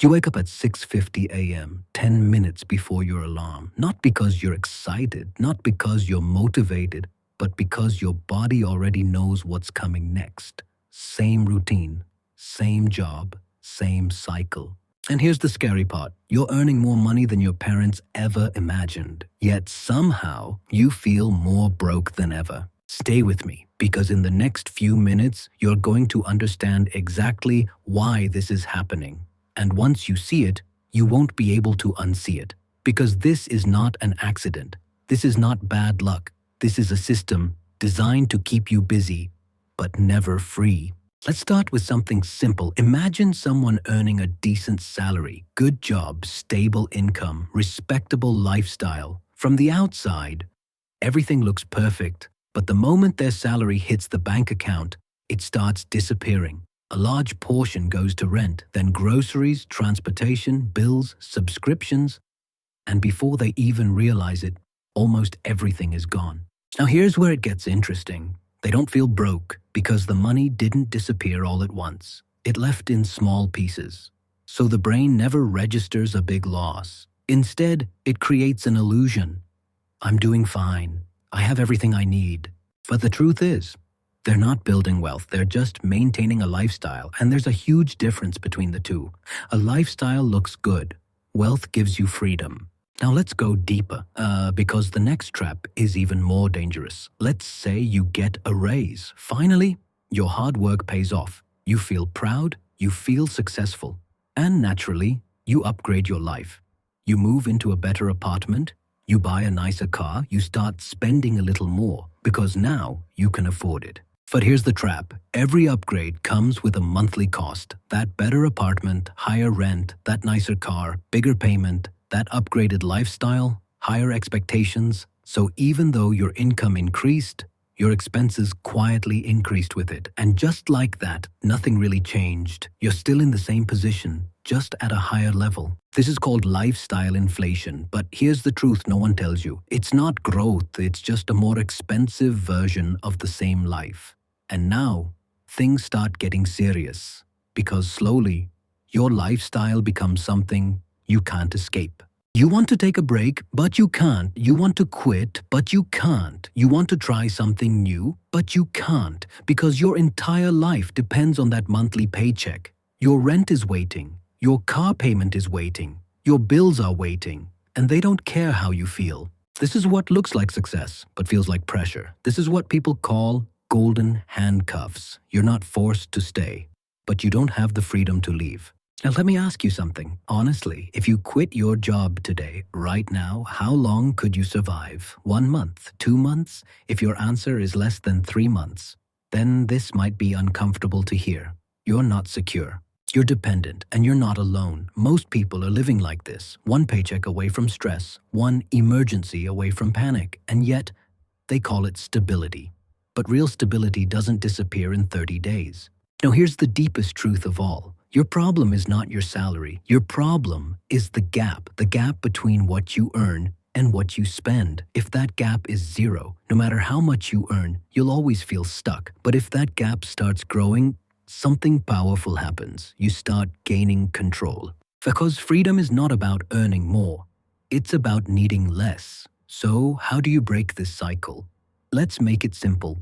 You wake up at 6:50 a.m., 10 minutes before your alarm, not because you're excited, not because you're motivated, but because your body already knows what's coming next. Same routine, same job, same cycle. And here's the scary part. You're earning more money than your parents ever imagined. Yet somehow you feel more broke than ever. Stay with me, because in the next few minutes, you're going to understand exactly why this is happening. And once you see it, you won't be able to unsee it. Because this is not an accident. This is not bad luck. This is a system designed to keep you busy, but never free. Let's start with something simple. Imagine someone earning a decent salary, good job, stable income, respectable lifestyle. From the outside, everything looks perfect, but the moment their salary hits the bank account, it starts disappearing. A large portion goes to rent, then groceries, transportation, bills, subscriptions, and before they even realize it, almost everything is gone. Now here's where it gets interesting. They don't feel broke because the money didn't disappear all at once. It left in small pieces. So the brain never registers a big loss. Instead, it creates an illusion. I'm doing fine. I have everything I need. But the truth is, they're not building wealth. They're just maintaining a lifestyle. And there's a huge difference between the two. A lifestyle looks good. Wealth gives you freedom. Now let's go deeper, because the next trap is even more dangerous. Let's say you get a raise. Finally, your hard work pays off. You feel proud, you feel successful, and naturally, you upgrade your life. You move into a better apartment, you buy a nicer car, you start spending a little more, because now you can afford it. But here's the trap. Every upgrade comes with a monthly cost. That better apartment, higher rent, that nicer car, bigger payment, that upgraded lifestyle, higher expectations. So even though your income increased, your expenses quietly increased with it. And just like that, nothing really changed. You're still in the same position, just at a higher level. This is called lifestyle inflation. But here's the truth no one tells you. It's not growth, it's just a more expensive version of the same life. And now, things start getting serious. Because slowly, your lifestyle becomes something you can't escape. You want to take a break, but you can't. You want to quit, but you can't. You want to try something new, but you can't, because your entire life depends on that monthly paycheck. Your rent is waiting. Your car payment is waiting. Your bills are waiting. And they don't care how you feel. This is what looks like success, but feels like pressure. This is what people call golden handcuffs. You're not forced to stay, but you don't have the freedom to leave. Now let me ask you something. Honestly, if you quit your job today, right now, how long could you survive? 1 month? 2 months? If your answer is less than 3 months, then this might be uncomfortable to hear. You're not secure. You're dependent, and you're not alone. Most people are living like this. One paycheck away from stress, one emergency away from panic, and yet they call it stability. But real stability doesn't disappear in 30 days. Now here's the deepest truth of all. Your problem is not your salary. Your problem is the gap between what you earn and what you spend. If that gap is zero, no matter how much you earn, you'll always feel stuck. But if that gap starts growing, something powerful happens. You start gaining control. Because freedom is not about earning more. It's about needing less. So how do you break this cycle? Let's make it simple.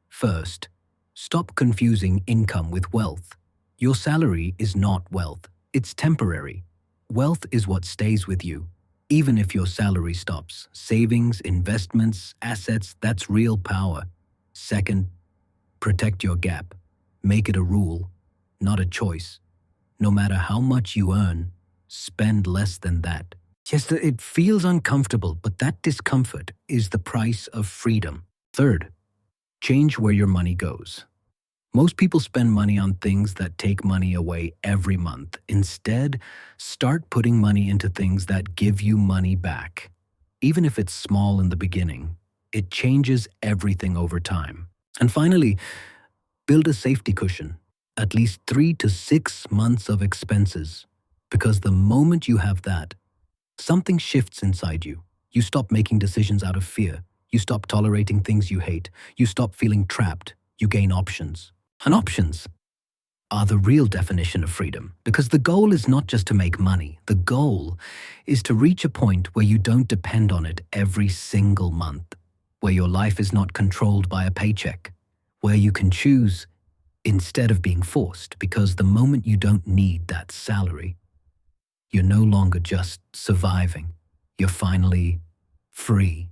First, stop confusing income with wealth. Your salary is not wealth. It's temporary. Wealth is what stays with you, even if your salary stops. Savings, investments, assets, that's real power. Second, protect your gap. Make it a rule, not a choice. No matter how much you earn, spend less than that. Yes, it feels uncomfortable, but that discomfort is the price of freedom. Third, change where your money goes. Most people spend money on things that take money away every month. Instead, start putting money into things that give you money back. Even if it's small in the beginning, it changes everything over time. And finally, build a safety cushion, at least 3 to 6 months of expenses. Because the moment you have that, something shifts inside you. You stop making decisions out of fear. You stop tolerating things you hate. You stop feeling trapped. You gain options. And options, are the real definition of freedom. Because the goal is not just to make money. The goal is to reach a point where you don't depend on it every single month, where your life is not controlled by a paycheck, where you can choose instead of being forced, because the moment you don't need that salary, you're no longer just surviving. You're finally free.